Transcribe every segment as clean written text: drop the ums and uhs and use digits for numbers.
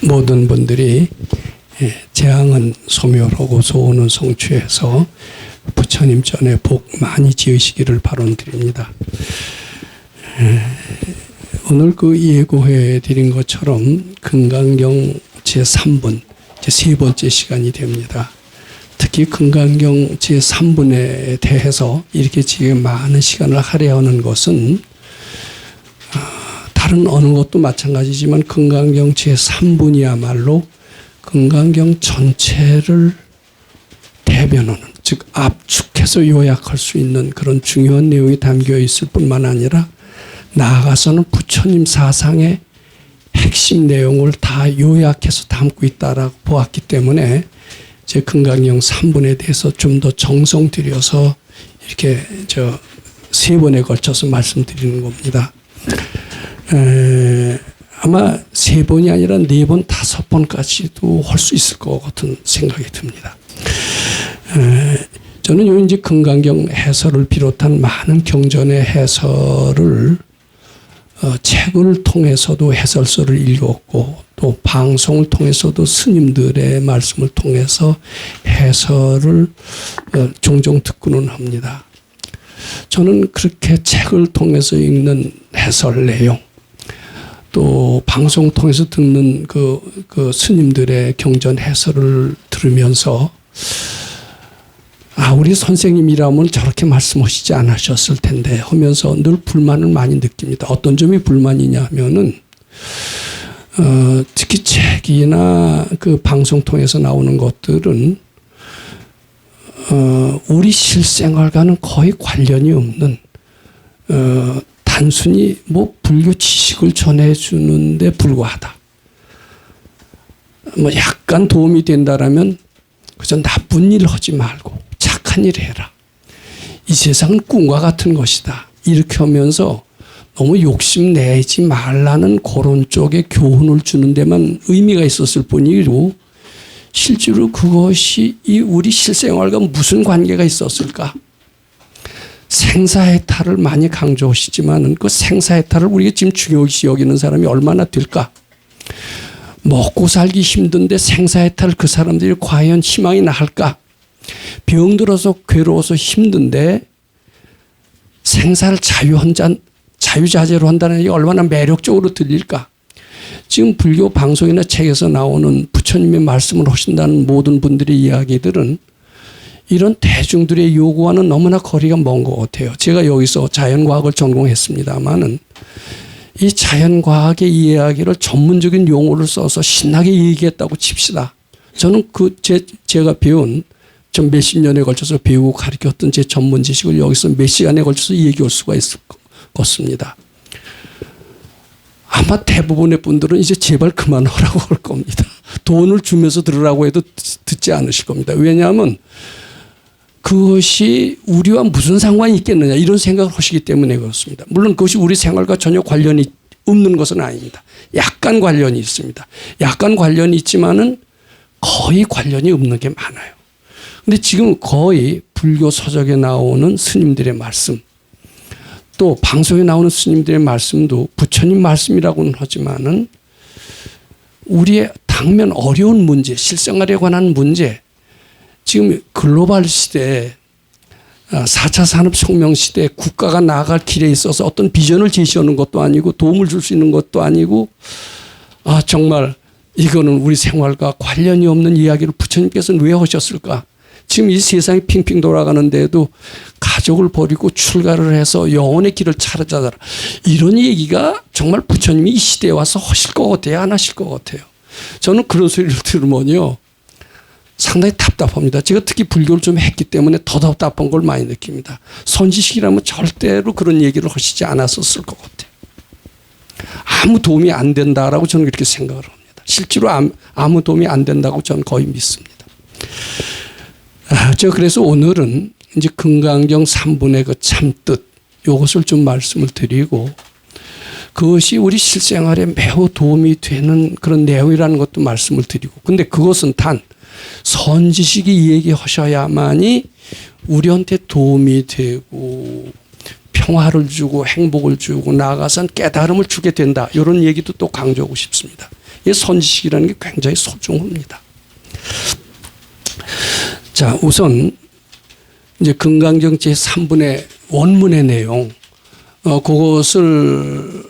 모든 분들이 재앙은 소멸하고 소원은 성취해서 부처님 전에 복 많이 지으시기를 바람드립니다. 오늘 그 예고해 드린 것처럼 금강경 제3분, 세 번째 시간이 됩니다. 특히 금강경 제3분에 대해서 이렇게 지금 많은 시간을 할애하는 것은 다른 어느 것도 마찬가지지만 금강경 제3분이야말로 금강경 전체를 대변하는, 즉 압축해서 요약할 수 있는 그런 중요한 내용이 담겨 있을 뿐만 아니라 나아가서는 부처님 사상의 핵심 내용을 다 요약해서 담고 있다라고 보았기 때문에 제 금강경 3분에 대해서 좀 더 정성 들여서 이렇게 세 번에 걸쳐서 말씀드리는 겁니다. 아마 세 번이 아니라 네 번, 다섯 번까지도 할 수 있을 것 같은 생각이 듭니다. 저는 요 이제 금강경 해설을 비롯한 많은 경전의 해설을 책을 통해서도 해설서를 읽었고 또 방송을 통해서도 스님들의 말씀을 통해서 해설을 종종 듣고는 합니다. 저는 그렇게 책을 통해서 읽는 해설 내용 또 방송 통해서 듣는 그 스님들의 경전 해설을 들으면서 우리 선생님이라면 저렇게 말씀하시지 않으셨을 텐데 하면서 늘 불만을 많이 느낍니다. 어떤 점이 불만이냐 하면은 특히 책이나 그 방송 통해서 나오는 것들은 우리 실생활과는 거의 관련이 없는 단순히 불교 지식을 전해주는데 불과하다. 약간 도움이 된다라면 그저 나쁜 일 하지 말고 착한 일 해라. 이 세상은 꿈과 같은 것이다. 이렇게 하면서 너무 욕심내지 말라는 그런 쪽에 교훈을 주는 데만 의미가 있었을 뿐이고 실제로 그것이 우리 실생활과 무슨 관계가 있었을까? 생사해탈을 많이 강조하시지만 그 생사해탈을 우리가 지금 중요시 여기는 사람이 얼마나 될까? 먹고 살기 힘든데 생사해탈 그 사람들이 과연 희망이나 할까? 병들어서 괴로워서 힘든데 생사를 자유자재로 한다는 게 얼마나 매력적으로 들릴까? 지금 불교 방송이나 책에서 나오는 부처님의 말씀을 하신다는 모든 분들의 이야기들은 이런 대중들의 요구와는 너무나 거리가 먼 것 같아요. 제가 여기서 자연과학을 전공했습니다만은 이 자연과학의 이야기를 전문적인 용어를 써서 신나게 얘기했다고 칩시다. 저는 제가 배운 좀 몇십 년에 걸쳐서 배우고 가르쳤던 제 전문 지식을 여기서 몇 시간에 걸쳐서 얘기할 수가 있을 것입니다. 아마 대부분의 분들은 이제 제발 그만하라고 할 겁니다. 돈을 주면서 들으라고 해도 듣지 않으실 겁니다. 왜냐하면 그것이 우리와 무슨 상관이 있겠느냐 이런 생각을 하시기 때문에 그렇습니다. 물론 그것이 우리 생활과 전혀 관련이 없는 것은 아닙니다. 약간 관련이 있습니다. 약간 관련이 있지만은 거의 관련이 없는 게 많아요. 근데 지금 거의 불교 서적에 나오는 스님들의 말씀 또 방송에 나오는 스님들의 말씀도 부처님 말씀이라고는 하지만은 우리의 당면 어려운 문제, 실생활에 관한 문제, 지금 글로벌 시대, 4차 산업혁명 시대 국가가 나아갈 길에 있어서 어떤 비전을 제시하는 것도 아니고 도움을 줄 수 있는 것도 아니고 정말 이거는 우리 생활과 관련이 없는 이야기를 부처님께서는 왜 하셨을까? 지금 이 세상이 핑핑 돌아가는데도 가족을 버리고 출가를 해서 영혼의 길을 찾아라. 이런 얘기가 정말 부처님이 이 시대에 와서 하실 것 같아요? 안 하실 것 같아요? 저는 그런 소리를 들으면요. 상당히 답답합니다. 제가 특히 불교를 좀 했기 때문에 더 답답한 걸 많이 느낍니다. 선지식이라면 절대로 그런 얘기를 하시지 않았었을 것 같아요. 아무 도움이 안 된다라고 저는 그렇게 생각을 합니다. 실제로 아무 도움이 안 된다고 저는 거의 믿습니다. 그래서 오늘은 이제 금강경 3분의 그 참뜻, 이것을 좀 말씀을 드리고 그것이 우리 실생활에 매우 도움이 되는 그런 내용이라는 것도 말씀을 드리고 근데 그것은 단 선지식이 얘기하셔야만이 우리한테 도움이 되고 평화를 주고 행복을 주고 나아가선 깨달음을 주게 된다. 이런 얘기도 또 강조하고 싶습니다. 이 선지식이라는 게 굉장히 소중합니다. 자, 우선 이제 금강경 제3분의 원문의 내용, 그것을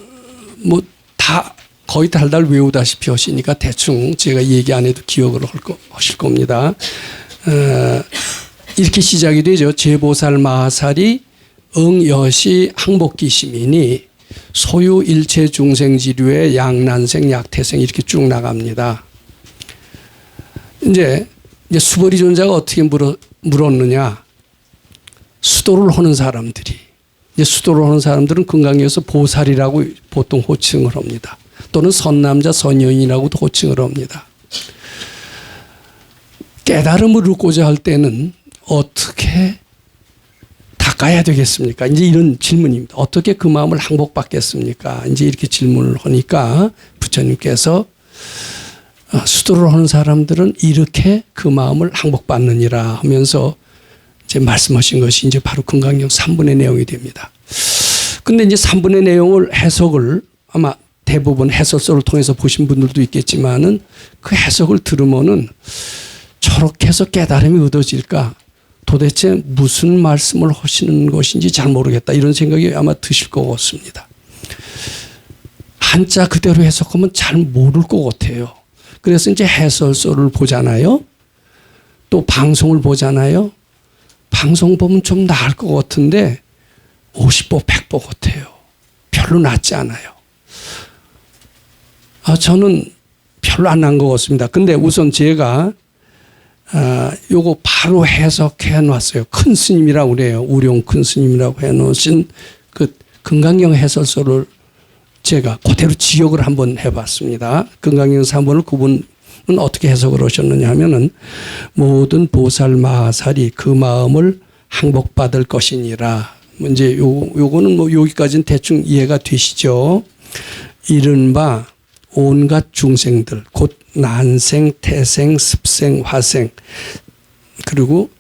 뭐 다 거의 달달 외우다시피 하시니까 대충 제가 얘기 안 해도 기억을 하실 겁니다. 이렇게 시작이 되죠. 제보살 마살이 응여시 항복기시민이 소유 일체 중생지류의 양난생 약태생 이렇게 쭉 나갑니다. 이제 수벌이 존자가 어떻게 물었느냐. 수도를 하는 사람들이, 이제 수도를 하는 사람들은 금강경에서 보살이라고 보통 호칭을 합니다. 또는 선남자 선여인이라고도 호칭을 합니다. 깨달음을 얻고자 할 때는 어떻게 닦아야 되겠습니까? 이제 이런 질문입니다. 어떻게 그 마음을 항복받겠습니까? 이제 이렇게 질문을 하니까 부처님께서 수도를 하는 사람들은 이렇게 그 마음을 항복받느니라 하면서 이제 말씀하신 것이 이제 바로 금강경 3분의 내용이 됩니다. 근데 이제 3분의 내용을 해석을 아마 대부분 해설서를 통해서 보신 분들도 있겠지만은 그 해석을 들으면은 저렇게 해서 깨달음이 얻어질까? 도대체 무슨 말씀을 하시는 것인지 잘 모르겠다. 이런 생각이 아마 드실 것 같습니다. 한자 그대로 해석하면 잘 모를 것 같아요. 그래서 이제 해설서를 보잖아요. 또 방송을 보잖아요. 방송 보면 좀 나을 것 같은데 50보 100보 같아요. 별로 낫지 않아요. 저는 별로 안 난 것 같습니다. 근데 우선 제가 요거 바로 해석해 놨어요. 큰 스님이라고 그래요. 우룡 큰 스님이라고 해 놓으신 그 금강경 해설서를 제가 그대로 지역을 한번 해봤습니다. 금강경 3번을 그분은 어떻게 해석을 하셨느냐 하면은 모든 보살 마살이 그 마음을 항복받을 것이니라. 이제 요거는 뭐 여기까지는 대충 이해가 되시죠. 이른바 온갖 중생들, 곧 난생, 태생, 습생, 화생, 그리고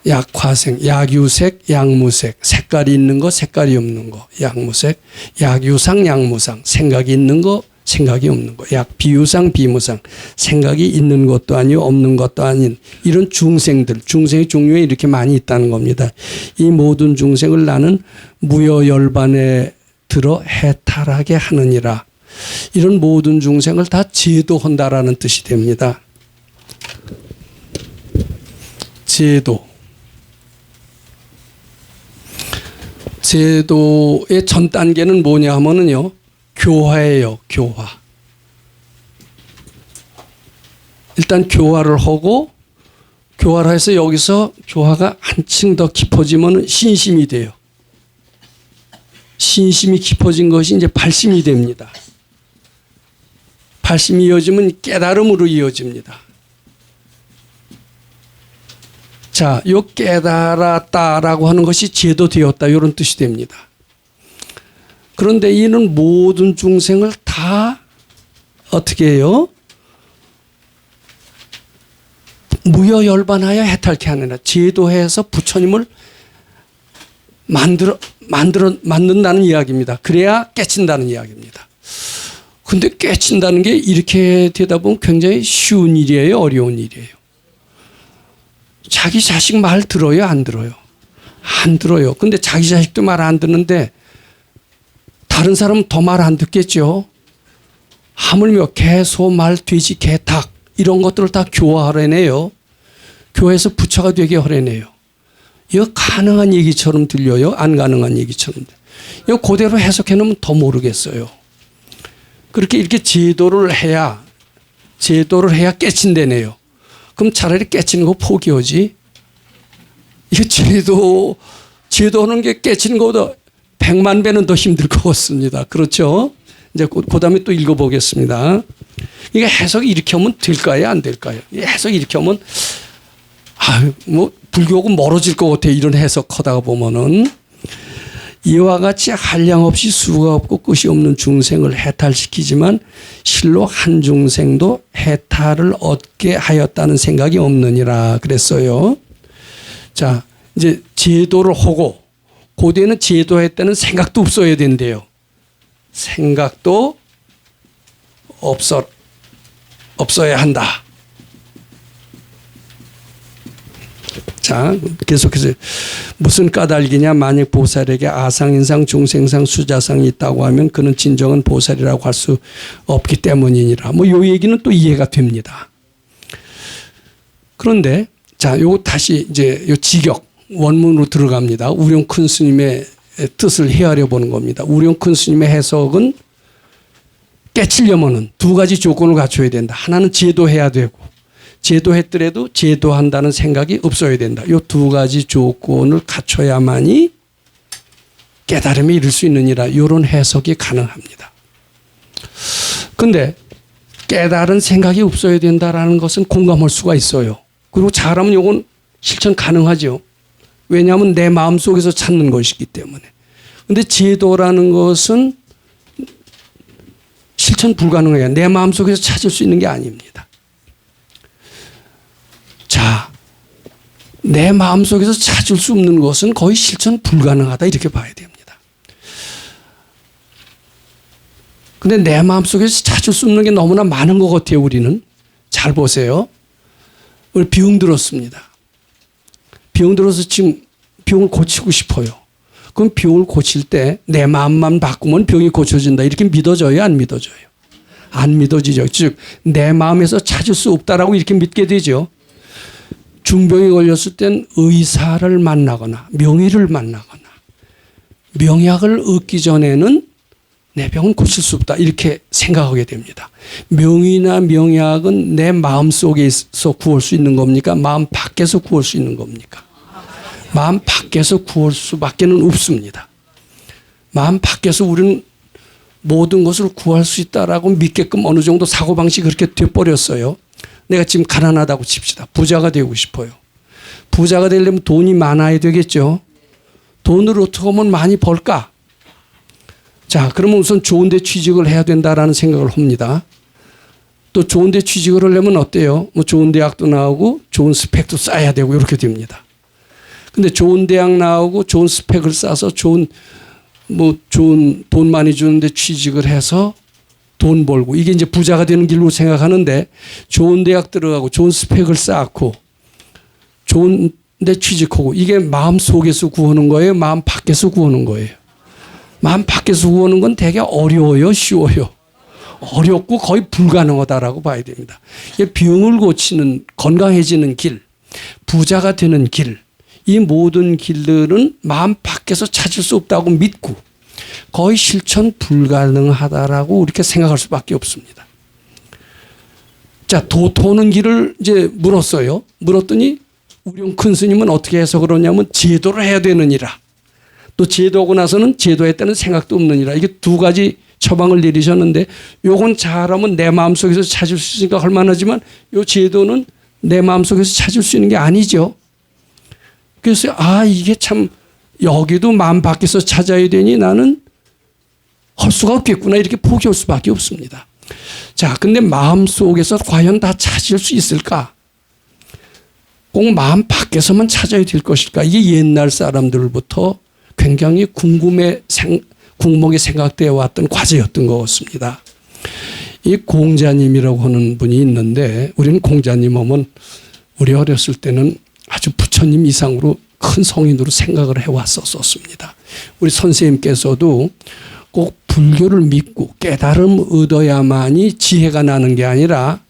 약화생, 약유색, 약무색, 색깔이 있는 거, 색깔이 없는 거, 약무색, 약유상, 약무상, 생각이 있는 거, 생각이 없는 거, 약비유상, 비무상, 생각이 있는 것도 아니고 없는 것도 아닌 이런 중생들, 중생의 종류에 이렇게 많이 있다는 겁니다. 이 모든 중생을 나는 무여열반에 들어 해탈하게 하느니라. 이런 모든 중생을 다 제도한다라는 뜻이 됩니다. 제도. 제도의 전 단계는 뭐냐 하면은요, 교화예요, 교화. 일단 교화를 하고, 교화를 해서 여기서 교화가 한층 더 깊어지면 신심이 돼요. 신심이 깊어진 것이 이제 발심이 됩니다. 발심이 이어지면 깨달음으로 이어집니다. 자, 요 깨달았다라고 하는 것이 제도되었다 이런 뜻이 됩니다. 그런데 이는 모든 중생을 다 어떻게 해요? 무여열반하여 해탈케 하느라. 제도해서 부처님을 만든다는 이야기입니다. 그래야 깨친다는 이야기입니다. 근데 깨친다는 게 이렇게 되다 보면 굉장히 쉬운 일이에요? 어려운 일이에요? 자기 자식 말 들어요? 안 들어요? 안 들어요. 근데 자기 자식도 말 안 듣는데 다른 사람은 더 말 안 듣겠죠? 하물며 개, 소, 말, 돼지, 개, 닭 이런 것들을 다 교화하려내요. 교회에서 부처가 되게 하려내요. 이거 가능한 얘기처럼 들려요? 안 가능한 얘기처럼. 이거 그대로 해석해 놓으면 더 모르겠어요. 그렇게 이렇게 제도를 해야 깨친다네요. 그럼 차라리 깨치는 거 포기하지. 이거 제도하는 게 깨치는 것보다 100만 배는 더 힘들 것 같습니다. 그렇죠? 이제 그 다음에 또 읽어보겠습니다. 이게 해석이 이렇게 하면 될까요? 안 될까요? 해석이 이렇게 하면, 뭐, 불교하고 멀어질 것 같아요. 이런 해석 하다가 보면은. 이와 같이 한량 없이 수가 없고 끝이 없는 중생을 해탈시키지만 실로 한 중생도 해탈을 얻게 하였다는 생각이 없느니라 그랬어요. 자, 이제 제도를 하고 고대는 제도할 때는 생각도 없어야 된대요. 생각도 없어야 한다. 자, 계속해서 무슨 까닭이냐? 만약 보살에게 아상인상, 중생상, 수자상이 있다고 하면 그는 진정한 보살이라고 할 수 없기 때문이니라. 뭐 요 얘기는 또 이해가 됩니다. 그런데 자, 요 다시 이제 요 직역 원문으로 들어갑니다. 우령 큰 스님의 뜻을 헤아려 보는 겁니다. 우령 큰 스님의 해석은 깨치려면은 두 가지 조건을 갖춰야 된다. 하나는 제도해야 되고, 제도했더라도 제도한다는 생각이 없어야 된다. 이 두 가지 조건을 갖춰야만이 깨달음에 이를 수 있느니라. 이런 해석이 가능합니다. 그런데 깨달은 생각이 없어야 된다라는 것은 공감할 수가 있어요. 그리고 잘하면 이건 실천 가능하죠. 왜냐하면 내 마음속에서 찾는 것이기 때문에. 그런데 제도라는 것은 실천 불가능해요. 내 마음속에서 찾을 수 있는 게 아닙니다. 자, 내 마음속에서 찾을 수 없는 것은 거의 실천 불가능하다 이렇게 봐야 됩니다. 근데 내 마음속에서 찾을 수 없는 게 너무나 많은 것 같아요. 우리는. 잘 보세요. 우리 병 들었습니다. 병 들어서 지금 병을 고치고 싶어요. 그럼 병을 고칠 때 내 마음만 바꾸면 병이 고쳐진다. 이렇게 믿어져요? 안 믿어져요? 안 믿어지죠. 즉 내 마음에서 찾을 수 없다라고 이렇게 믿게 되죠. 중병이 걸렸을 땐 의사를 만나거나 명의를 만나거나 명약을 얻기 전에는 내 병은 고칠 수 없다 이렇게 생각하게 됩니다. 명의나 명약은 내 마음속에서 구할 수 있는 겁니까? 마음 밖에서 구할 수 있는 겁니까? 마음 밖에서 구할 수밖에는 없습니다. 마음 밖에서 우리는 모든 것을 구할 수 있다라고 믿게끔 어느 정도 사고방식이 그렇게 돼버렸어요. 내가 지금 가난하다고 칩시다. 부자가 되고 싶어요. 부자가 되려면 돈이 많아야 되겠죠. 돈을 어떻게 하면 많이 벌까? 자, 그러면 우선 좋은 데 취직을 해야 된다라는 생각을 합니다. 또 좋은 데 취직을 하려면 어때요? 뭐 좋은 대학도 나오고 좋은 스펙도 쌓아야 되고 이렇게 됩니다. 근데 좋은 대학 나오고 좋은 스펙을 쌓아서 좋은 돈 많이 주는데 취직을 해서 돈 벌고 이게 이제 부자가 되는 길로 생각하는데 좋은 대학 들어가고 좋은 스펙을 쌓고 좋은 데 취직하고 이게 마음 속에서 구하는 거예요? 마음 밖에서 구하는 거예요? 마음 밖에서 구하는 건 되게 어려워요? 쉬워요? 어렵고 거의 불가능하다라고 봐야 됩니다. 병을 고치는 건강해지는 길, 부자가 되는 길, 이 모든 길들은 마음 밖에서 찾을 수 없다고 믿고 거의 실천 불가능하다라고 이렇게 생각할 수밖에 없습니다. 자, 도토는 길을 이제 물었어요. 물었더니 우령 큰 스님은 어떻게 해서 그러냐면 제도를 해야 되느니라. 또 제도하고 나서는 제도했다는 생각도 없느니라. 이게 두 가지 처방을 내리셨는데 요건 잘하면 내 마음속에서 찾을 수 있으니까 할만하지만 요 제도는 내 마음속에서 찾을 수 있는 게 아니죠. 그래서 이게 참 여기도 마음 밖에서 찾아야 되니 나는 할 수가 없겠구나 이렇게 포기할 수밖에 없습니다. 자, 근데 마음속에서 과연 다 찾을 수 있을까? 꼭 마음 밖에서만 찾아야 될 것일까? 이게 옛날 사람들부터 굉장히 궁금하게 생각되어 왔던 과제였던 것 같습니다. 이 공자님이라고 하는 분이 있는데 우리는 공자님 하면 우리 어렸을 때는 아주 부처님 이상으로 큰 성인으로 생각을 해왔었습니다. 우리 선생님께서도 꼭 불교를 믿고 깨달음 얻어야만이 지혜가 나는 게 아니라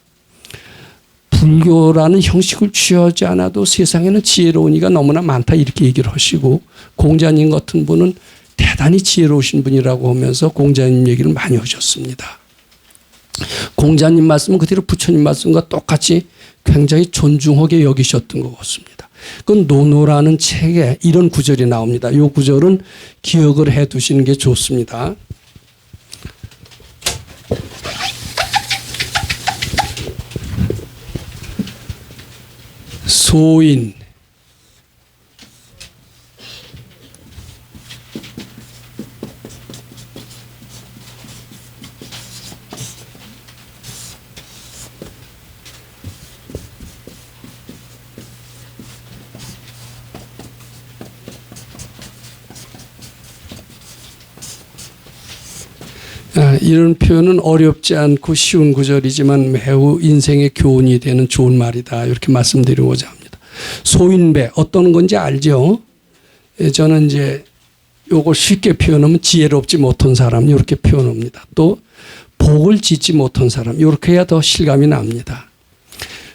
불교라는 형식을 취하지 않아도 세상에는 지혜로운 이가 너무나 많다 이렇게 얘기를 하시고 공자님 같은 분은 대단히 지혜로우신 분이라고 하면서 공자님 얘기를 많이 하셨습니다. 공자님 말씀은 그대로 부처님 말씀과 똑같이 굉장히 존중하게 여기셨던 것 같습니다. 그 노노라는 책에 이런 구절이 나옵니다. 이 구절은 기억을 해 두시는 게 좋습니다. 소인 이런 표현은 어렵지 않고 쉬운 구절이지만 매우 인생의 교훈이 되는 좋은 말이다. 이렇게 말씀드리고자 합니다. 소인배 어떤 건지 알죠? 저는 이제 요걸 쉽게 표현하면 지혜롭지 못한 사람 이렇게 표현합니다. 또 복을 짓지 못한 사람 이렇게 해야 더 실감이 납니다.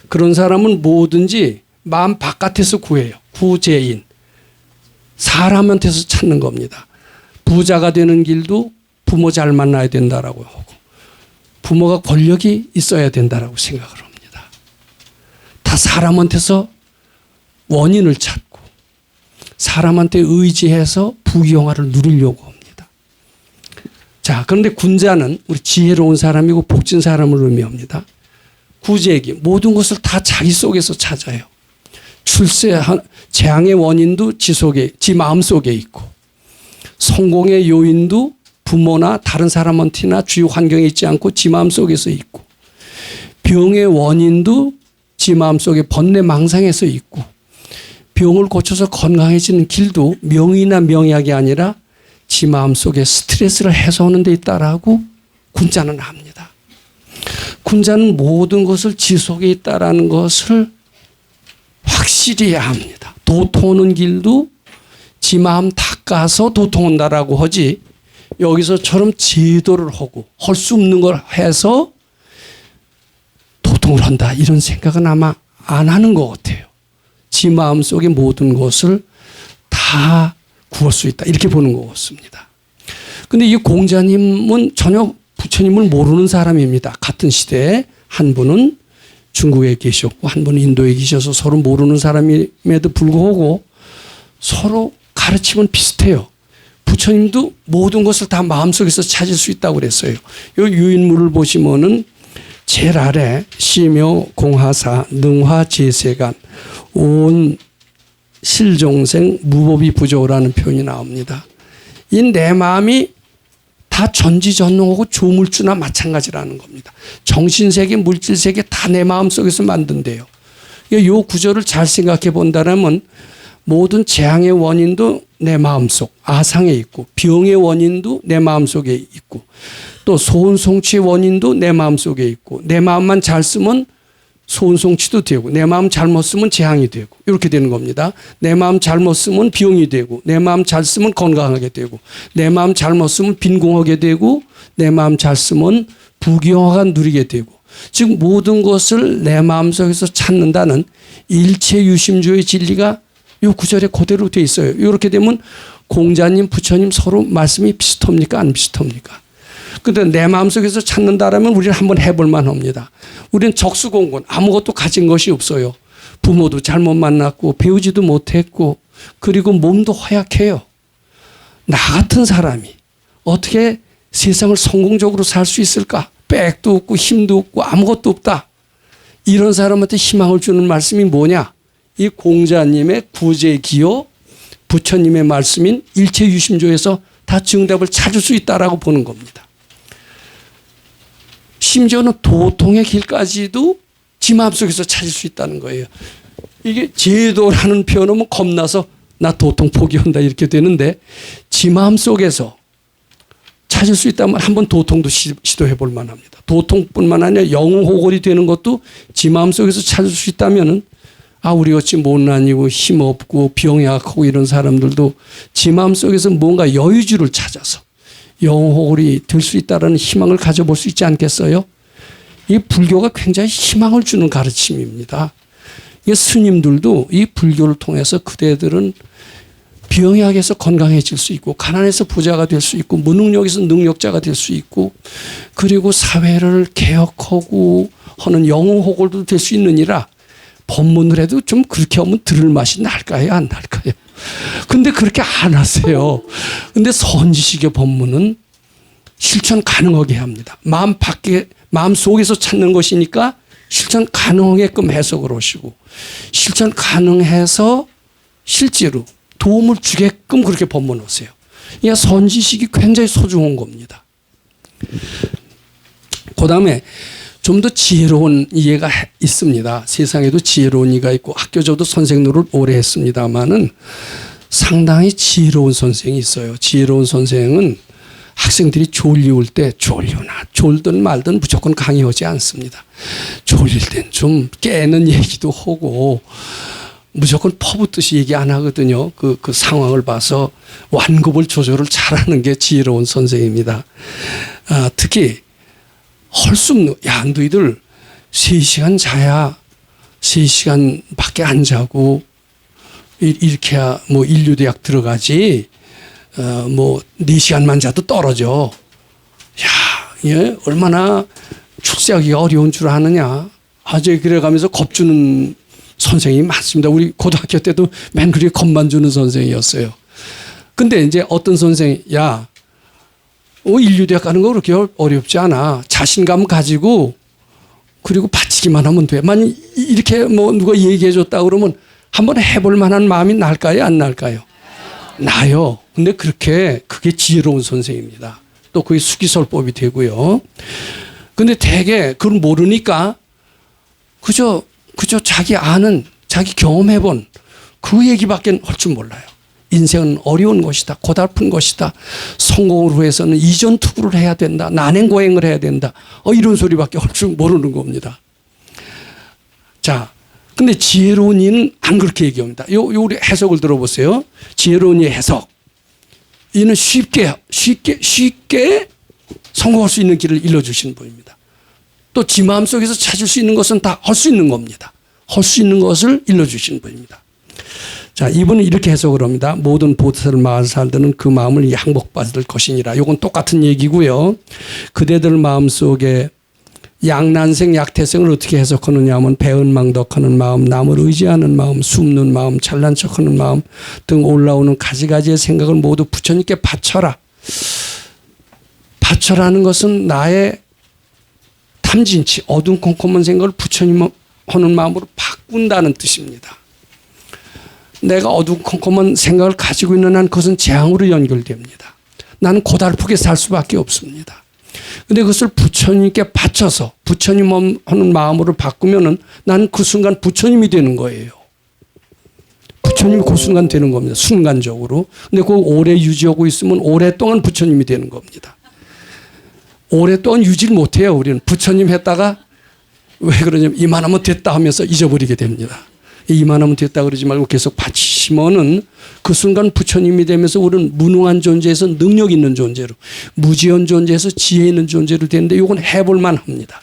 그런 사람은 뭐든지 마음 바깥에서 구해요. 구제인. 사람한테서 찾는 겁니다. 부자가 되는 길도 부모 잘 만나야 된다라고 하고 부모가 권력이 있어야 된다라고 생각을 합니다. 다 사람한테서 원인을 찾고 사람한테 의지해서 부귀영화를 누리려고 합니다. 자, 그런데 군자는 우리 지혜로운 사람이고 복진 사람을 의미합니다. 구제기 모든 것을 다 자기 속에서 찾아요. 재앙의 원인도 지 마음 속에 있고 성공의 요인도 부모나 다른 사람한테나 주위 환경에 있지 않고 지 마음 속에서 있고 병의 원인도 지 마음 속에 번뇌망상에서 있고 병을 고쳐서 건강해지는 길도 명의나 명약이 아니라 지 마음 속에 스트레스를 해소하는 데 있다라고 군자는 합니다. 군자는 모든 것을 지 속에 있다라는 것을 확실히 해야 합니다. 도통하는 길도 지 마음 닦아서 도통한다라고 하지 여기서처럼 제도를 하고 할 수 없는 걸 해서 도통을 한다 이런 생각은 아마 안 하는 것 같아요. 지 마음 속의 모든 것을 다 구할 수 있다 이렇게 보는 것 같습니다. 그런데 이 공자님은 전혀 부처님을 모르는 사람입니다. 같은 시대에 한 분은 중국에 계셨고 한 분은 인도에 계셔서 서로 모르는 사람임에도 불구하고 서로 가르침은 비슷해요. 부처님도 모든 것을 다 마음속에서 찾을 수 있다고 그랬어요. 이 유인물을 보시면은 제일 아래 시묘 공하사 능화 제세간 온 실종생 무법이 부조라는 표현이 나옵니다. 이 내 마음이 다 전지전능하고 조물주나 마찬가지라는 겁니다. 정신세계, 물질세계 다 내 마음속에서 만든대요. 이 구절을 잘 생각해 본다면 모든 재앙의 원인도 내 마음속 아상에 있고 병의 원인도 내 마음속에 있고 또 소원성취의 원인도 내 마음속에 있고 내 마음만 잘 쓰면 소원성취도 되고 내 마음 잘못 쓰면 재앙이 되고 이렇게 되는 겁니다. 내 마음 잘못 쓰면 병이 되고 내 마음 잘 쓰면 건강하게 되고 내 마음 잘못 쓰면 빈궁하게 되고 내 마음 잘 쓰면 부귀영화가 누리게 되고 즉 모든 것을 내 마음속에서 찾는다는 일체유심조의 진리가 이 구절에 그대로 되어 있어요. 이렇게 되면 공자님, 부처님 서로 말씀이 비슷합니까? 안 비슷합니까? 근데 내 마음속에서 찾는다라면 우리는 한번 해볼 만합니다. 우리는 적수공군 아무것도 가진 것이 없어요. 부모도 잘못 만났고 배우지도 못했고 그리고 몸도 허약해요. 나 같은 사람이 어떻게 세상을 성공적으로 살 수 있을까? 백도 없고 힘도 없고 아무것도 없다. 이런 사람한테 희망을 주는 말씀이 뭐냐? 이 공자님의 구제기요 부처님의 말씀인 일체유심조에서 다 정답을 찾을 수 있다라고 보는 겁니다. 심지어는 도통의 길까지도 지 마음속에서 찾을 수 있다는 거예요. 이게 제도라는 표현은 겁나서 나 도통 포기한다 이렇게 되는데 지 마음속에서 찾을 수 있다면 한번 도통도 시도해 볼 만합니다. 도통뿐만 아니라 영호골이 되는 것도 지 마음속에서 찾을 수 있다면은 우리 어찌 못난이고 힘없고 병약하고 이런 사람들도 지 마음속에서 뭔가 여유주를 찾아서 영호골이 될 수 있다는 희망을 가져볼 수 있지 않겠어요? 이 불교가 굉장히 희망을 주는 가르침입니다. 이 스님들도 이 불교를 통해서 그대들은 병약에서 건강해질 수 있고 가난해서 부자가 될 수 있고 무능력에서 능력자가 될 수 있고 그리고 사회를 개혁하고 하는 영호골도 될 수 있느니라 법문을 해도 좀 그렇게 하면 들을 맛이 날까요? 안 날까요? 근데 그렇게 안 하세요. 근데 선지식의 법문은 실천 가능하게 합니다. 마음 속에서 찾는 것이니까 실천 가능하게끔 해석을 하시고 실천 가능해서 실제로 도움을 주게끔 그렇게 법문하세요. 그러니까 선지식이 굉장히 소중한 겁니다. 그 다음에 좀 더 지혜로운 이해가 있습니다. 세상에도 지혜로운 이가 있고 학교저도 선생 노릇 오래 했습니다마는 상당히 지혜로운 선생이 있어요. 지혜로운 선생은 학생들이 졸리울 때 졸든 말든 무조건 강의하지 않습니다. 졸릴 땐 좀 깨는 얘기도 하고 무조건 퍼붓듯이 얘기 안 하거든요. 그 상황을 봐서 완급을 조절을 잘하는 게 지혜로운 선생입니다. 특히 할 수 없는 너희들 3시간 자야 3시간밖에 안 자고 이렇게 해야 뭐 인류대학 들어가지 뭐 4시간만 자도 떨어져. 얘 얼마나 출세하기가 어려운 줄 아느냐. 아주 그래가면서 겁주는 선생님이 많습니다. 우리 고등학교 때도 맨 그렇게 겁만 주는 선생이었어요. 근데 이제 어떤 선생이 인류대학 가는 거 그렇게 어렵지 않아. 자신감 가지고 그리고 바치기만 하면 돼. 만약 이렇게 뭐 누가 얘기해 줬다 그러면 한번 해볼 만한 마음이 날까요? 안 날까요? 나요. 근데 그게 지혜로운 선생입니다. 또 그게 수기설법이 되고요. 근데 대개 그걸 모르니까 그저 자기 아는, 자기 경험해본 그 얘기밖에 할 줄 몰라요. 인생은 어려운 것이다. 고달픈 것이다. 성공을 위해서는 이전 투구를 해야 된다. 난행고행을 해야 된다. 이런 소리밖에 할 줄 모르는 겁니다. 자, 근데 지혜로운 이는 안 그렇게 얘기합니다. 우리 해석을 들어보세요. 지혜로운 이의 해석. 이는 쉽게 성공할 수 있는 길을 일러주시는 분입니다. 또 지 마음속에서 찾을 수 있는 것은 다 할 수 있는 겁니다. 할 수 있는 것을 일러주시는 분입니다. 자, 이분은 이렇게 해석을 합니다. 모든 보살 마살들은 그 마음을 양복받을 것이니라. 이건 똑같은 얘기고요. 그대들 마음속에 양난생 약태생을 어떻게 해석하느냐 하면 배은망덕하는 마음, 남을 의지하는 마음, 숨는 마음, 잘난 척하는 마음 등 올라오는 가지가지의 생각을 모두 부처님께 바쳐라. 바쳐라는 것은 나의 탐진치, 어둠컴컴한 생각을 부처님 하는 마음으로 바꾼다는 뜻입니다. 내가 어둠컴컴한 생각을 가지고 있는 한 그것은 재앙으로 연결됩니다. 나는 고달프게 살 수밖에 없습니다. 근데 그것을 부처님께 바쳐서 부처님 하는 마음으로 바꾸면은 나는 그 순간 부처님이 되는 거예요. 부처님이 그 순간 되는 겁니다. 순간적으로. 근데 그거 오래 유지하고 있으면 오랫동안 부처님이 되는 겁니다. 오랫동안 유지를 못해요. 우리는 부처님 했다가 왜 그러냐면 이만하면 됐다 하면서 잊어버리게 됩니다. 이만하면 됐다 그러지 말고 계속 바치시면은 그 순간 부처님이 되면서 우리는 무능한 존재에서 능력 있는 존재로, 무지한 존재에서 지혜 있는 존재로 되는데 이건 해볼만 합니다.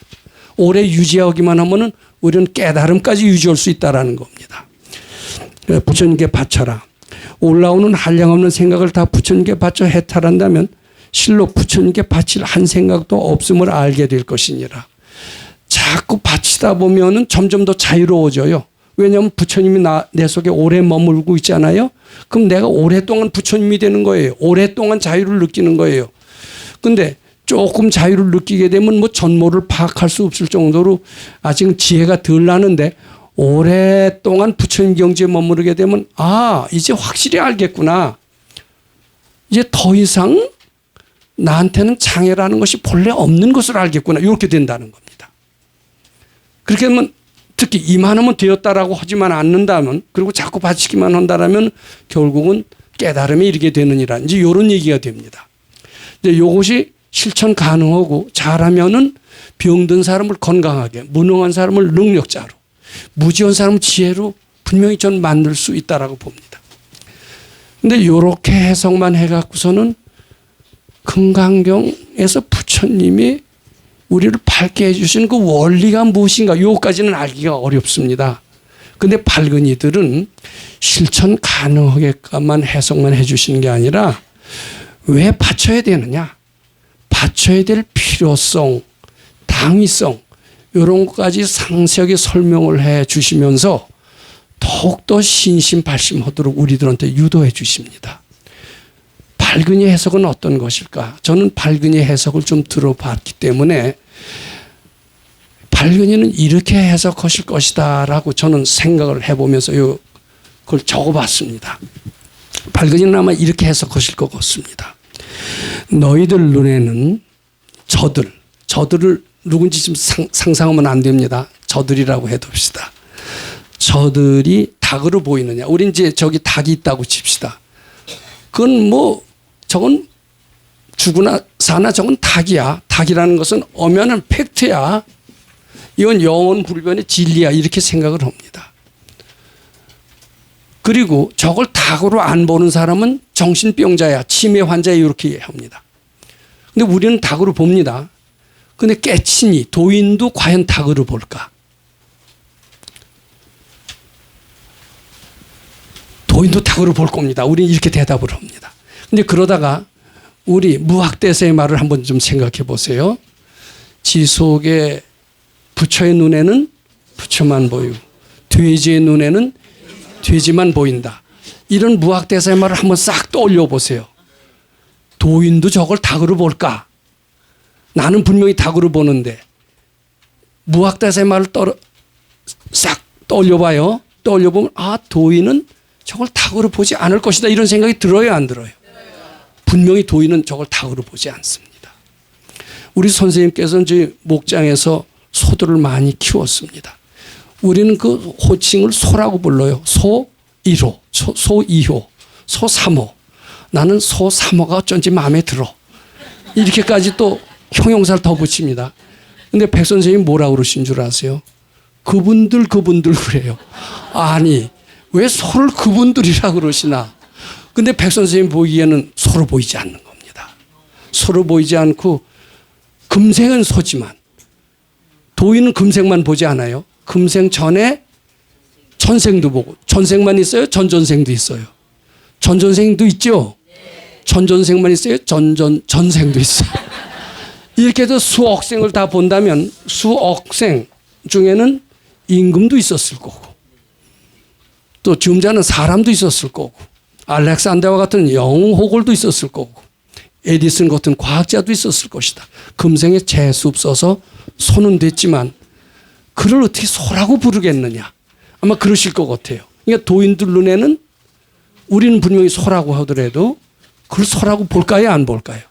오래 유지하기만 하면은 우리는 깨달음까지 유지할 수 있다라는 겁니다. 부처님께 바쳐라. 올라오는 한량없는 생각을 다 부처님께 바쳐 해탈한다면 실로 부처님께 바칠 한 생각도 없음을 알게 될 것이니라. 자꾸 바치다 보면은 점점 더 자유로워져요. 왜냐하면 부처님이 내 속에 오래 머물고 있잖아요. 그럼 내가 오랫동안 부처님이 되는 거예요. 오랫동안 자유를 느끼는 거예요. 근데 조금 자유를 느끼게 되면 뭐 전모를 파악할 수 없을 정도로 아직은 지혜가 덜 나는데 오랫동안 부처님 경지에 머무르게 되면 이제 확실히 알겠구나. 이제 더 이상 나한테는 장애라는 것이 본래 없는 것을 알겠구나. 이렇게 된다는 겁니다. 그렇게 하면 특히 이만하면 되었다라고 하지만 않는다면 그리고 자꾸 바치기만 한다라면 결국은 깨달음에 이르게 되느니라. 이제 이런 얘기가 됩니다. 이제 이것이 실천 가능하고 잘하면은 병든 사람을 건강하게, 무능한 사람을 능력자로, 무지한 사람을 지혜로 분명히 전 만들 수 있다라고 봅니다. 근데 이렇게 해석만 해갖고서는 금강경에서 부처님이 우리를 밝게 해주시는 그 원리가 무엇인가 요까지는 알기가 어렵습니다. 근데 밝은 이들은 실천 가능하게만 해석만 해주시는 게 아니라 왜 바쳐야 되느냐, 바쳐야 될 필요성, 당위성 이런 것까지 상세하게 설명을 해 주시면서 더욱더 신심발심하도록 우리들한테 유도해 주십니다. 발근의 해석은 어떤 것일까? 저는 발근의 해석을 좀 들어봤기 때문에 발근이는 이렇게 해석하실 것이다 라고 저는 생각을 해보면서 그걸 적어봤습니다. 발근이는 아마 이렇게 해석하실 것 같습니다. 너희들 눈에는 저들을 누군지 좀 상상하면 안 됩니다. 저들이라고 해둡시다. 저들이 닭으로 보이느냐. 우리 이제 저기 닭이 있다고 칩시다. 그건 저건 죽으나 사나 저건 닭이야. 닭이라는 것은 엄연한 팩트야. 이건 영원 불변의 진리야. 이렇게 생각을 합니다. 그리고 저걸 닭으로 안 보는 사람은 정신병자야. 치매 환자야. 이렇게 합니다. 근데 우리는 닭으로 봅니다. 근데 깨치니 도인도 과연 닭으로 볼까? 도인도 닭으로 볼 겁니다. 우리는 이렇게 대답을 합니다. 근데 그러다가 우리 무학대세의 말을 한번 좀 생각해 보세요. 지속의 부처의 눈에는 부처만 보이고 돼지의 눈에는 돼지만 보인다. 이런 무학대세의 말을 한번 싹 떠올려 보세요. 도인도 저걸 닭으로 볼까? 나는 분명히 닭으로 보는데 무학대세의 말을 싹 떠올려 봐요. 떠올려 보면 아, 도인은 저걸 닭으로 보지 않을 것이다. 이런 생각이 들어요, 안 들어요? 분명히 도인은 저걸 닭으로 보지 않습니다. 우리 선생님께서는 저희 목장에서 소들을 많이 키웠습니다. 우리는 그 호칭을 소라고 불러요. 소 1호, 소 2호, 소 3호. 나는 소 3호가 어쩐지 마음에 들어. 이렇게까지 또 형용사를 더 붙입니다. 근데 백 선생님이 뭐라고 그러신 줄 아세요? 그분들 그래요. 아니, 왜 소를 그분들이라고 그러시나? 근데 백 선생님 보기에는 소로 보이지 않는 겁니다. 소로 보이지 않고 금생은 소지만 도인은 금생만 보지 않아요. 금생 전에 전생도 보고 전생만 있어요? 전전생도 있어요. 전전생도 있죠? 전전생만 있어요? 전생도 있어요. 이렇게 해서 수억 생을 다 본다면 수억 생 중에는 임금도 있었을 거고 또 지음자는 사람도 있었을 거고 알렉산더와 같은 영웅 호걸도 있었을 거고 에디슨 같은 과학자도 있었을 것이다. 금생에 재수 없어서 소는 됐지만 그를 어떻게 소라고 부르겠느냐. 아마 그러실 것 같아요. 그러니까 도인들 눈에는 우리는 분명히 소라고 하더라도 그걸 소라고 볼까요? 안 볼까요?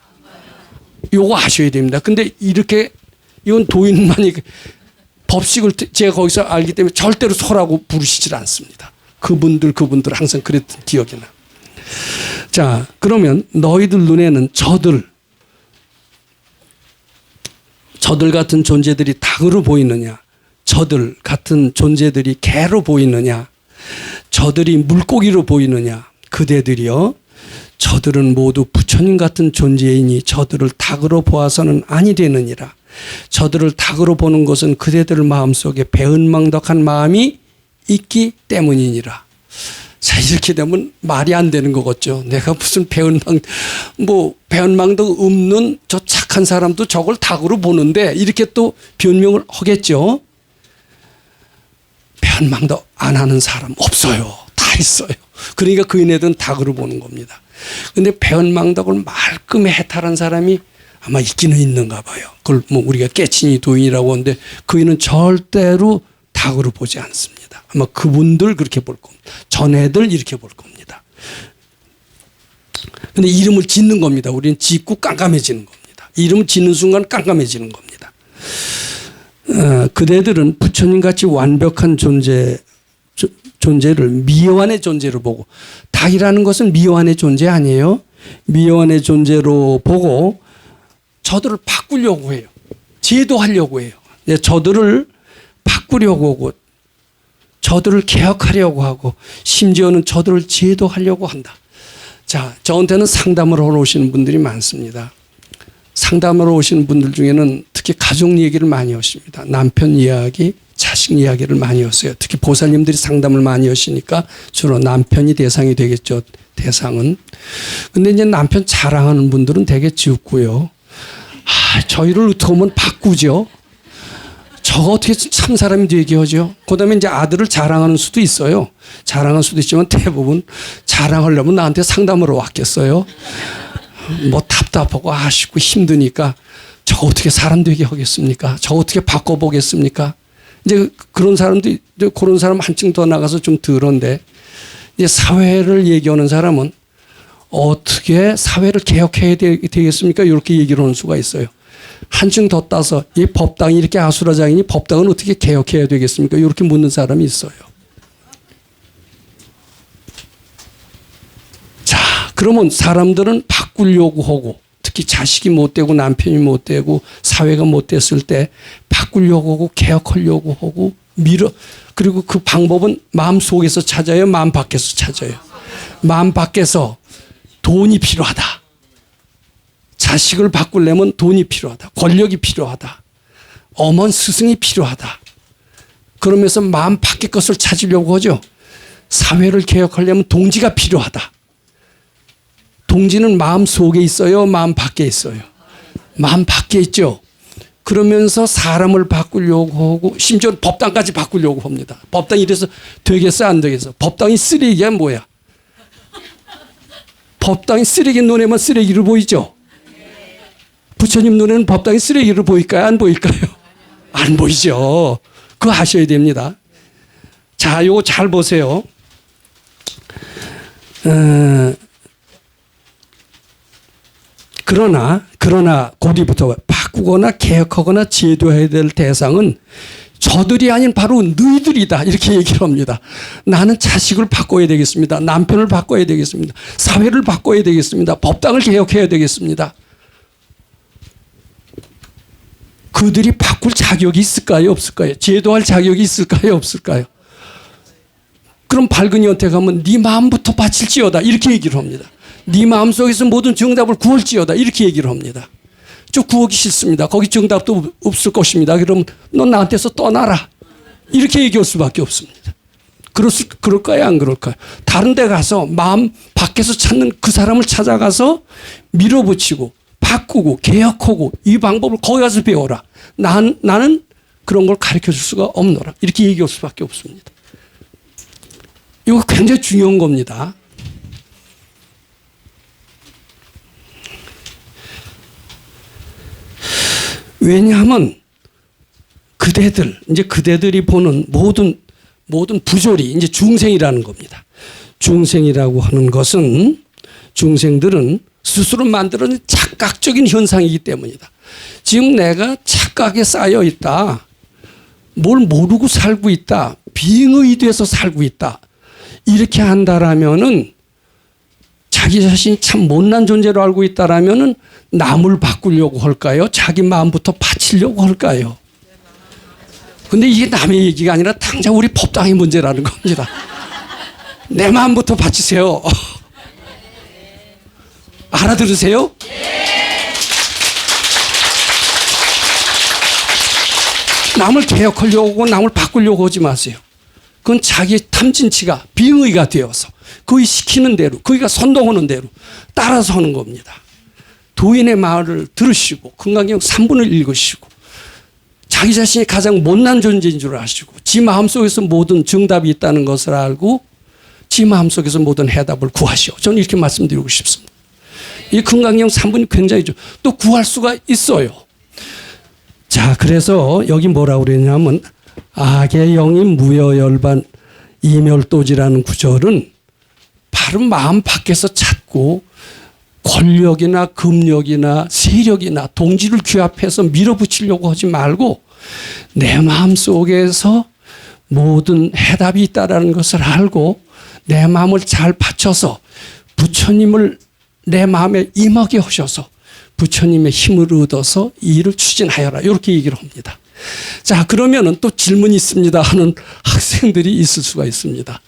요거 아셔야 됩니다. 근데 이렇게 이건 도인만이 법칙을 제가 거기서 알기 때문에 절대로 소라고 부르시질 않습니다. 그분들 항상 그랬던 기억이 나. 자, 그러면 너희들 눈에는 저들 같은 존재들이 닭으로 보이느냐? 저들 같은 존재들이 개로 보이느냐? 저들이 물고기로 보이느냐? 그대들이요. 저들은 모두 부처님 같은 존재이니 저들을 닭으로 보아서는 아니 되느니라. 저들을 닭으로 보는 것은 그대들 마음속에 배은망덕한 마음이 있기 때문이니라. 자, 이렇게 되면 말이 안 되는 것 같죠. 내가 무슨 배은망덕 없는 저 착한 사람도 저걸 닭으로 보는데 이렇게 또 변명을 하겠죠. 배은망덕 안 하는 사람 없어요. 다 있어요. 그러니까 그인애들은 닭으로 보는 겁니다. 근데 배은망덕을 말끔히 해탈한 사람이 아마 있기는 있는가 봐요. 그걸 뭐 우리가 깨치니 도인이라고 하는데 그이는 절대로 닭으로 보지 않습니다. 아마 그분들 그렇게 볼 겁니다. 전애들 이렇게 볼 겁니다. 근데 이름을 짓는 겁니다. 우리는 짓고 깜깜해지는 겁니다. 이름을 짓는 순간 깜깜해지는 겁니다. 그대들은 부처님같이 완벽한 존재를 미여한의 존재로 보고 닭이라는 것은 미여한의 존재 아니에요. 미여한의 존재로 보고 저들을 바꾸려고 해요. 제도하려고 해요. 저들을 바꾸려고 하고 저들을 개혁하려고 하고 심지어는 저들을 제도하려고 한다. 자, 저한테는 상담을 하러 오시는 분들이 많습니다. 상담하러 오시는 분들 중에는 특히 가족 얘기를 많이 하십니다. 남편 이야기, 자식 이야기를 많이 하세요. 특히 보살님들이 상담을 많이 하시니까 주로 남편이 대상이 되겠죠. 대상은. 근데 이제 남편 자랑하는 분들은 되게 지없고요. 저희를 어떻게 하면 바꾸죠. 저거 어떻게 참 사람이 되게 하죠. 그 다음에 이제 아들을 자랑하는 수도 있어요. 자랑할 수도 있지만 대부분 자랑하려면 나한테 상담으로 왔겠어요. 뭐 답답하고 아쉽고 힘드니까 저거 어떻게 사람 되게 하겠습니까? 저거 어떻게 바꿔보겠습니까? 이제 그런 사람도, 그런 사람 한층 더 나가서 좀 덜한데 이제 사회를 얘기하는 사람은 어떻게 사회를 개혁해야 되겠습니까? 이렇게 얘기를 하는 수가 있어요. 한층 더 따서 이 법당이 이렇게 아수라장이니 법당은 어떻게 개혁해야 되겠습니까? 이렇게 묻는 사람이 있어요. 자, 그러면 사람들은 바꾸려고 하고 특히 자식이 못 되고 남편이 못 되고 사회가 못 됐을 때 바꾸려고 하고 개혁하려고 하고 그리고 그 방법은 마음 속에서 찾아요, 마음 밖에서 찾아요. 마음 밖에서 돈이 필요하다. 자식을 바꾸려면 돈이 필요하다. 권력이 필요하다. 엄한 스승이 필요하다. 그러면서 마음 밖의 것을 찾으려고 하죠. 사회를 개혁하려면 동지가 필요하다. 동지는 마음 속에 있어요, 마음 밖에 있어요? 마음 밖에 있죠. 그러면서 사람을 바꾸려고 하고 심지어 법당까지 바꾸려고 합니다. 법당이 이래서 되겠어 안 되겠어? 법당이 쓰레기야 뭐야? 법당이 쓰레기 눈에만 쓰레기로 보이죠? 부처님 눈에는 법당이 쓰레기로 보일까요? 안 보일까요? 안 보이죠. 그거 아셔야 됩니다. 자, 요거 잘 보세요. 그러나 고디부터 바꾸거나 개혁하거나 제도해야 될 대상은 저들이 아닌 바로 너희들이다. 이렇게 얘기를 합니다. 나는 자식을 바꿔야 되겠습니다. 남편을 바꿔야 되겠습니다. 사회를 바꿔야 되겠습니다. 법당을 개혁해야 되겠습니다. 그들이 바꿀 자격이 있을까요? 없을까요? 제도할 자격이 있을까요? 없을까요? 그럼 밝은 연태 가면 네 마음부터 바칠지어다. 이렇게 얘기를 합니다. 네 마음속에서 모든 정답을 구할지어다. 이렇게 얘기를 합니다. 쭉 구하기 싫습니다. 거기 정답도 없을 것입니다. 그럼 넌 나한테서 떠나라. 이렇게 얘기할 수밖에 없습니다. 그럴까요? 안 그럴까요? 다른 데 가서 마음 밖에서 찾는 그 사람을 찾아가서 밀어붙이고 바꾸고 개혁하고 이 방법을 거기 가서 배워라. 나는 그런 걸 가르쳐 줄 수가 없노라. 이렇게 얘기할 수밖에 없습니다. 이거 굉장히 중요한 겁니다. 왜냐하면 그대들이 보는 모든 부조리, 이제 중생이라는 겁니다. 중생이라고 하는 것은 중생들은 스스로 만들어낸 착각적인 현상이기 때문이다. 지금 내가 착각에 쌓여 있다. 뭘 모르고 살고 있다. 빙의돼서 살고 있다. 이렇게 한다라면은 자기 자신이 참 못난 존재로 알고 있다라면은 남을 바꾸려고 할까요? 자기 마음부터 바치려고 할까요? 근데 이게 남의 얘기가 아니라 당장 우리 법당의 문제라는 겁니다. 내 마음부터 바치세요. 알아들으세요? 남을 개혁하려고 하고 남을 바꾸려고 하지 마세요. 그건 자기의 탐진치가 빙의가 되어서 거의 시키는 대로, 거기가 선동하는 대로 따라서 하는 겁니다. 도인의 말을 들으시고 건강경 3분을 읽으시고 자기 자신이 가장 못난 존재인 줄 아시고 지 마음속에서 모든 정답이 있다는 것을 알고 지 마음속에서 모든 해답을 구하시오. 저는 이렇게 말씀드리고 싶습니다. 이 건강경 3분이 굉장히 또 구할 수가 있어요. 자, 그래서 여기 뭐라고 그랬냐면 악의 영인 무여열반 이멸도지라는 구절은 바로 마음 밖에서 찾고 권력이나 금력이나 세력이나 동지를 규합해서 밀어붙이려고 하지 말고 내 마음 속에서 모든 해답이 있다는 것을 알고 내 마음을 잘 받쳐서 부처님을 내 마음에 임하게 하셔서 부처님의 힘을 얻어서 이 일을 추진하여라. 이렇게 얘기를 합니다. 자, 그러면은 또 질문이 있습니다 하는 학생들이 있을 수가 있습니다.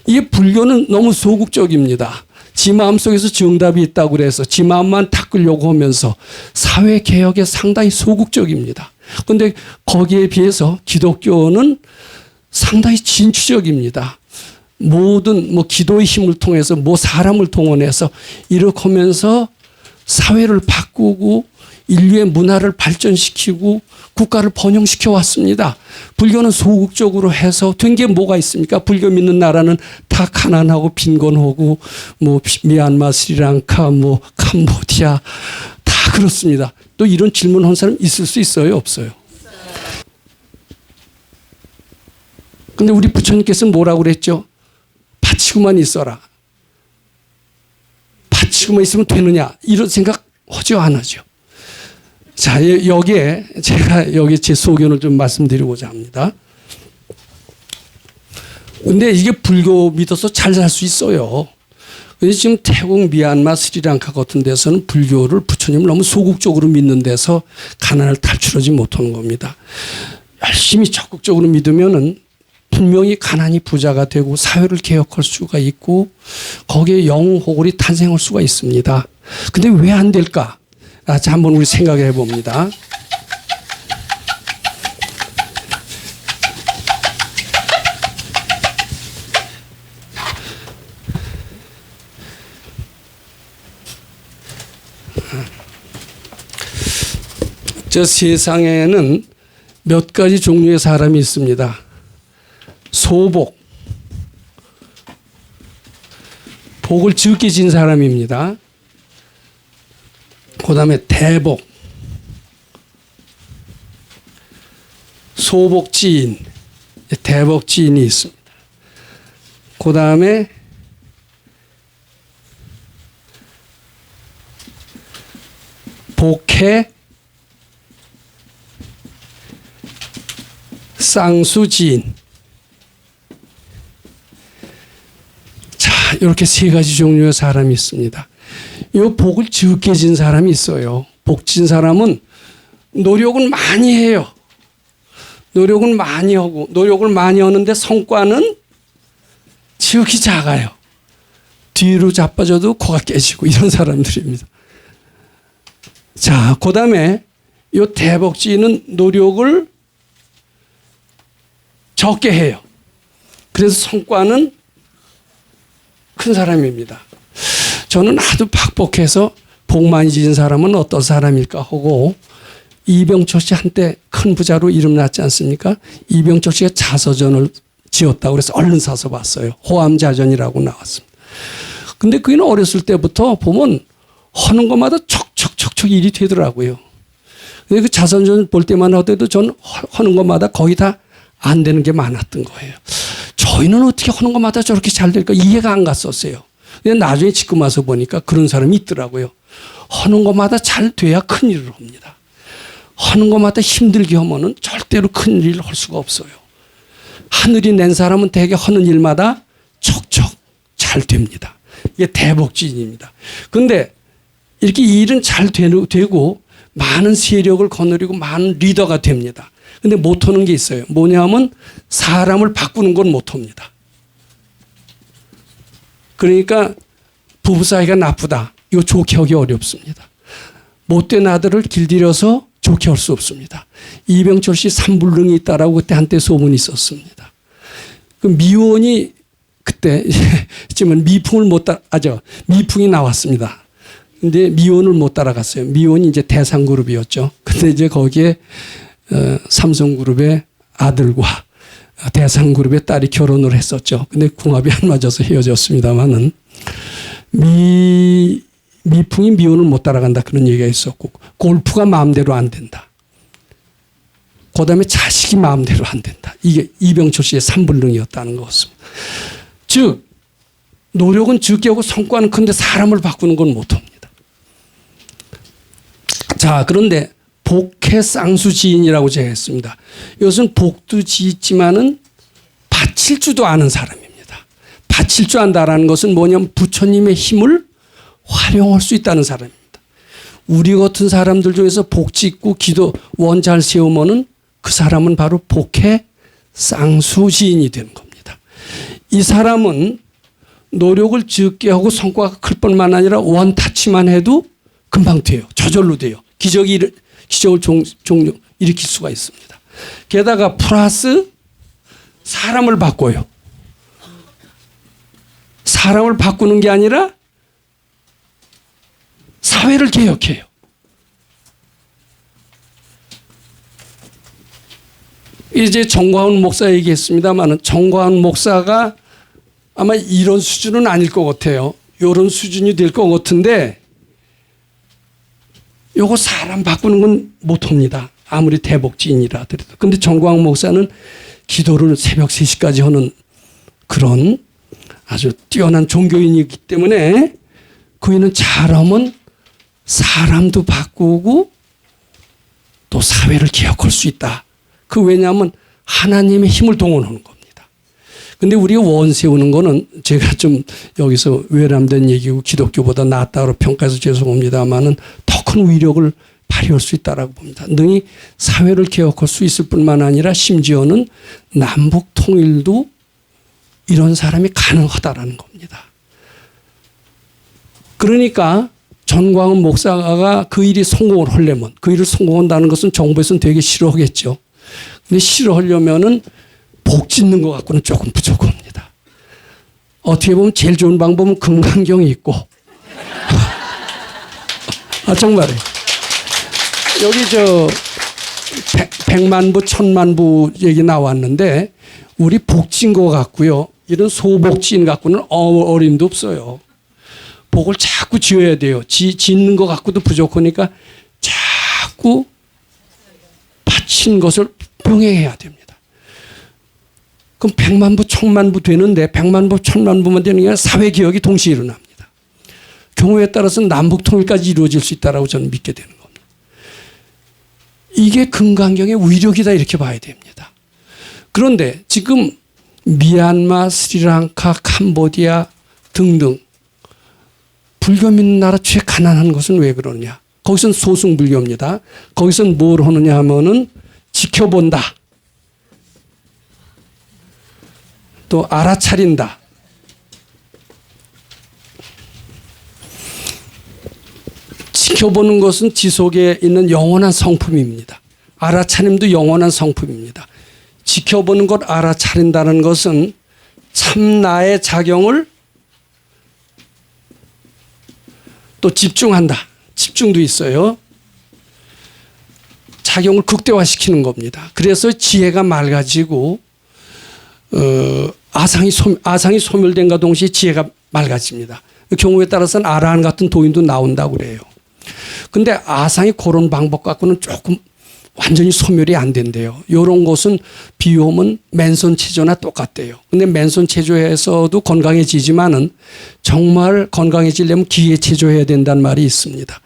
이게 불교는 너무 소극적입니다. 지 마음속에서 정답이 있다고 그래서 지 마음만 닦으려고 하면서 사회개혁에 상당히 소극적입니다. 그런데 거기에 비해서 기독교는 상당히 진취적입니다. 모든 기도의 힘을 통해서 사람을 동원해서 이렇게 하면서 사회를 바꾸고 인류의 문화를 발전시키고 국가를 번영시켜 왔습니다. 불교는 소극적으로 해서 된 게 뭐가 있습니까? 불교 믿는 나라는 다 가난하고 빈곤하고 미얀마, 스리랑카, 캄보디아 다 그렇습니다. 또 이런 질문한 사람 있을 수 있어요, 없어요? 근데 우리 부처님께서는 뭐라고 그랬죠? 바치고만 있어라. 바치고만 있으면 되느냐? 이런 생각 하죠, 안 하죠? 자, 여기에 제가 제 소견을 좀 말씀드리고자 합니다. 근데 이게 불교 믿어서 잘 살 수 있어요. 그래서 지금 태국, 미얀마, 스리랑카 같은 데서는 불교를 부처님을 너무 소극적으로 믿는 데서 가난을 탈출하지 못하는 겁니다. 열심히 적극적으로 믿으면은 분명히 가난이 부자가 되고 사회를 개혁할 수가 있고 거기에 영호골이 탄생할 수가 있습니다. 근데 왜 안 될까? 자, 한번 우리 생각해 봅니다. 저 세상에는 몇 가지 종류의 사람이 있습니다. 소복, 복을 적게 진 사람입니다. 그 다음에 대복, 소복지인, 대복지인이 있습니다. 그 다음에 복해, 쌍수지인. 자, 이렇게 세 가지 종류의 사람이 있습니다. 이 복을 적게 진 사람이 있어요. 복진 사람은 노력은 많이 해요. 노력은 많이 하고, 노력을 많이 하는데 성과는 지극히 작아요. 뒤로 자빠져도 코가 깨지고 이런 사람들입니다. 자, 그 다음에 이 대복지인은 노력을 적게 해요. 그래서 성과는 큰 사람입니다. 저는 아주 박복해서 복 많이 지은 사람은 어떤 사람일까 하고 이병철 씨 한때 큰 부자로 이름났지 않습니까? 이병철 씨가 자서전을 지었다고 그래서 얼른 사서 봤어요. 호암자전이라고 나왔습니다. 근데 그는 어렸을 때부터 보면 하는 것마다 척척척척 일이 되더라고요. 근데 그 자서전 볼 때만 하더라도 전 하는 것마다 거의 다 안 되는 게 많았던 거예요. 저희는 어떻게 하는 것마다 저렇게 잘 될까 이해가 안 갔었어요. 근데 나중에 지금 와서 보니까 그런 사람이 있더라고요. 하는 것마다 잘 돼야 큰 일을 합니다. 하는 것마다 힘들게 하면은 절대로 큰 일을 할 수가 없어요. 하늘이 낸 사람은 대개 하는 일마다 척척 잘 됩니다. 이게 대복지인입니다. 그런데 이렇게 일은 잘 되고 많은 세력을 거느리고 많은 리더가 됩니다. 근데 못하는 게 있어요. 뭐냐면 사람을 바꾸는 건 못합니다. 그러니까 부부 사이가 나쁘다. 이거 좋게 하기 어렵습니다. 못된 아들을 길들여서 좋게 할 수 없습니다. 이병철 씨 삼불능이 있다라고 그때 한때 소문이 있었습니다. 그 미혼이 그때 지금 미풍을 미풍이 나왔습니다. 근데 미혼을 못 따라갔어요. 미혼이 이제 대상그룹이었죠. 근데 이제 거기에 삼성그룹의 아들과 대상그룹의 딸이 결혼을 했었죠. 근데 궁합이 안 맞아서 헤어졌습니다만은 미풍이 미혼을 못 따라간다 그런 얘기가 있었고 골프가 마음대로 안 된다. 그 다음에 자식이 마음대로 안 된다. 이게 이병철 씨의 삼불능이었다는 것입니다. 즉 노력은 적게 하고 성과는 큰데 사람을 바꾸는 건 못합니다. 자, 그런데 복해 쌍수지인이라고 제가 했습니다. 이것은 복도 지있지만은 바칠 줄도 아는 사람입니다. 바칠 줄 안다라는 것은 뭐냐면 부처님의 힘을 활용할 수 있다는 사람입니다. 우리 같은 사람들 중에서 복 짓고 기도 원잘 세우면은 그 사람은 바로 복해 쌍수지인이 되는 겁니다. 이 사람은 노력을 적게 하고 성과가 클 뿐만 아니라 원타치만 해도 금방 돼요. 저절로 돼요. 기적을 일으킬 수가 있습니다. 게다가 플러스 사람을 바꿔요. 사람을 바꾸는 게 아니라 사회를 개혁해요. 이제 정광훈 목사 얘기했습니다만 정광훈 목사가 아마 이런 수준은 아닐 것 같아요. 이런 수준이 될 것 같은데 요거 사람 바꾸는 건 못합니다. 아무리 대복지인이라 하더라도. 근데 정광훈 목사는 기도를 새벽 3시까지 하는 그런 아주 뛰어난 종교인이기 때문에 그이는 잘하면 사람도 바꾸고 또 사회를 개혁할 수 있다. 왜냐하면 하나님의 힘을 동원하는 겁니다. 근데 우리가 원 세우는 거는 제가 좀 여기서 외람된 얘기고 기독교보다 낫다고 평가해서 죄송합니다만은 더 큰 위력을 발휘할 수 있다라고 봅니다. 능히 사회를 개혁할 수 있을 뿐만 아니라 심지어는 남북 통일도 이런 사람이 가능하다라는 겁니다. 그러니까 전광훈 목사가 그 일이 성공을 하려면 그 일을 성공한다는 것은 정부에서는 되게 싫어하겠죠. 근데 싫어하려면은 복 짓는 것 갖고는 조금 부족합니다. 어떻게 보면 제일 좋은 방법은 금강경이 있고 정말이에요. 여기 백만부 천만부 얘기 나왔는데 우리 복진 것 같고요. 이런 소복진 갖고는 어림도 없어요. 복을 자꾸 지어야 돼요. 짓는 것 갖고도 부족하니까 자꾸 바친 것을 병행해야 됩니다. 그럼 백만부 천만부 되는데 백만부 천만부만 되는 게 아니라 사회개혁이 동시에 일어납니다. 경우에 따라서는 남북통일까지 이루어질 수 있다고 저는 믿게 되는 겁니다. 이게 금강경의 위력이다 이렇게 봐야 됩니다. 그런데 지금 미얀마, 스리랑카, 캄보디아 등등 불교 믿는 나라 최 가난한 것은 왜 그러냐. 거기서는 소승불교입니다. 거기서는 뭘 하느냐 하면은 지켜본다. 또 알아차린다. 지켜보는 것은 지속에 있는 영원한 성품입니다. 알아차림도 영원한 성품입니다. 지켜보는 것 알아차린다는 것은 참나의 작용을 또 집중한다. 집중도 있어요. 작용을 극대화시키는 겁니다. 그래서 지혜가 맑아지고 아상이 소멸된과 동시에 지혜가 맑아집니다. 경우에 따라서는 아라한 같은 도인도 나온다고 그래요. 근데 아상이 그런 방법 갖고는 조금 완전히 소멸이 안 된대요. 이런 것은 비오면 맨손 체조나 똑같대요. 근데 맨손 체조에서도 건강해지지만은 정말 건강해지려면 기계 체조해야 된다는 말이 있습니다.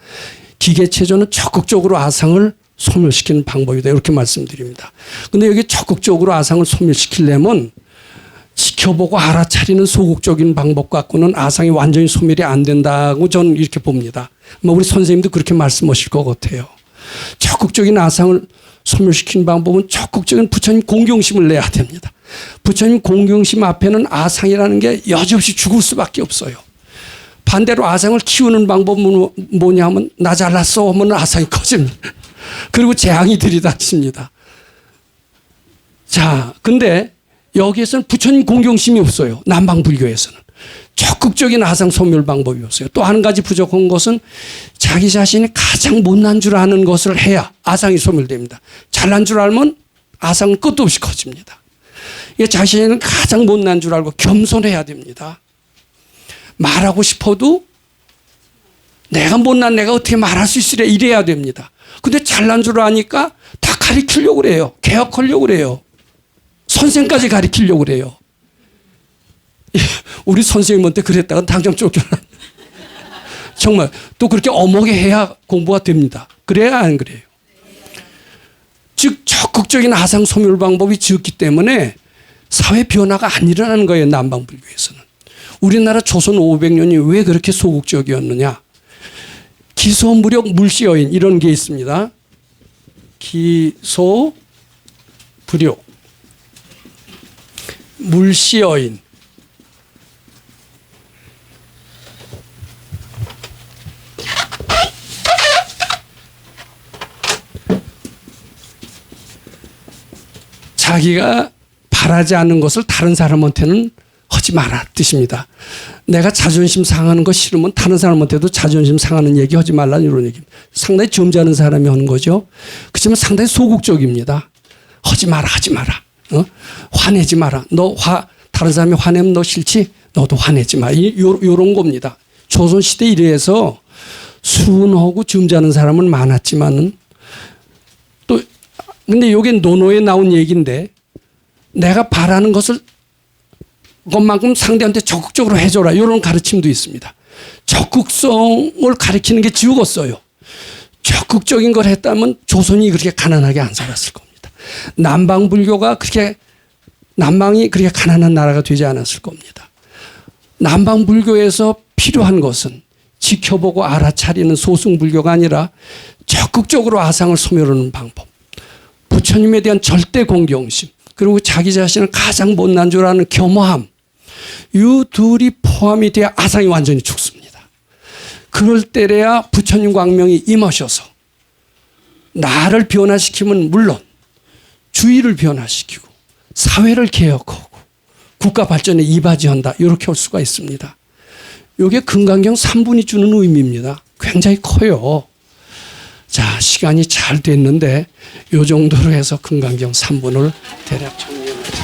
기계 체조는 적극적으로 아상을 소멸시키는 방법이다. 이렇게 말씀드립니다. 근데 여기 적극적으로 아상을 소멸시키려면 지켜보고 알아차리는 소극적인 방법 갖고는 아상이 완전히 소멸이 안 된다고 저는 이렇게 봅니다. 우리 선생님도 그렇게 말씀하실 것 같아요. 적극적인 아상을 소멸시키는 방법은 적극적인 부처님 공경심을 내야 됩니다. 부처님 공경심 앞에는 아상이라는 게 여지없이 죽을 수밖에 없어요. 반대로 아상을 키우는 방법은 뭐냐 하면 나 잘났어 하면 아상이 커집니다. 그리고 재앙이 들이닥칩니다. 자, 근데 여기에서는 부처님 공경심이 없어요. 남방불교에서는. 적극적인 아상 소멸 방법이 없어요. 또 한 가지 부족한 것은 자기 자신이 가장 못난 줄 아는 것을 해야 아상이 소멸됩니다. 잘난 줄 알면 아상은 끝도 없이 커집니다. 자신은 가장 못난 줄 알고 겸손해야 됩니다. 말하고 싶어도 내가 못난 내가 어떻게 말할 수 있으래 이래야 됩니다. 근데 잘난 줄 아니까 다 가리키려고 그래요. 개혁하려고 그래요. 선생까지 가리키려고 그래요. 우리 선생님한테 그랬다가 당장 쫓겨나. 정말 또 그렇게 엄하게 해야 공부가 됩니다. 그래야 안 그래요. 즉 적극적인 아상 소멸 방법이 적기 때문에 사회 변화가 안 일어나는 거예요. 남방불교에서는. 우리나라 조선 500년이 왜 그렇게 소극적이었느냐. 기소무력 물시여인 이런 게 있습니다. 기소불욕 물시여인 자기가 바라지 않는 것을 다른 사람한테는 하지 마라 뜻입니다. 내가 자존심 상하는 거 싫으면 다른 사람한테도 자존심 상하는 얘기 하지 말라는 이런 얘기입니다. 상당히 점잖은 사람이 하는 거죠. 그렇지만 상당히 소극적입니다. 하지 마라 하지 마라. 화내지 마라. 다른 사람이 화내면 너 싫지? 너도 화내지 마. 요런 겁니다. 조선시대 이래서 순하고 점잖은 사람은 많았지만은 또 근데 이게 논어에 나온 얘기인데 내가 바라는 것만큼 상대한테 적극적으로 해줘라. 이런 가르침도 있습니다. 적극성을 가리키는 게 지우겠어요. 적극적인 걸 했다면 조선이 그렇게 가난하게 안 살았을 겁니다. 남방불교가 그렇게 남방이 그렇게 가난한 나라가 되지 않았을 겁니다. 남방 불교에서 필요한 것은 지켜보고 알아차리는 소승불교가 아니라 적극적으로 아상을 소멸하는 방법, 부처님에 대한 절대 공경심, 그리고 자기 자신을 가장 못난 줄 아는 겸허함, 이 둘이 포함이 돼야 아상이 완전히 죽습니다. 그럴 때래야 부처님 광명이 임하셔서 나를 변화시키면 물론 주의를 변화시키고 사회를 개혁하고 국가 발전에 이바지한다, 이렇게 할 수가 있습니다. 이게 금강경 3분이 주는 의미입니다. 굉장히 커요. 자, 시간이 잘 됐는데 이 정도로 해서 금강경 3분을 대략 정리해드립니다.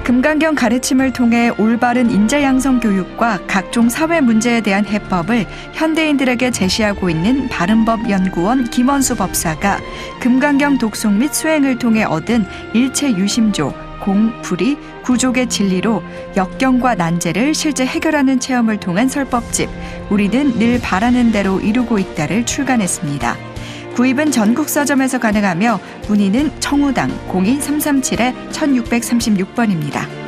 금강경 가르침을 통해 올바른 인재양성 교육과 각종 사회 문제에 대한 해법을 현대인들에게 제시하고 있는 바른법연구원 김원수 법사가 금강경 독송 및 수행을 통해 얻은 일체유심조, 공불이, 구족의 진리로 역경과 난제를 실제 해결하는 체험을 통한 설법집 우리는 늘 바라는 대로 이루고 있다를 출간했습니다. 구입은 전국 서점에서 가능하며 문의는 청우당 02-337-1636번입니다.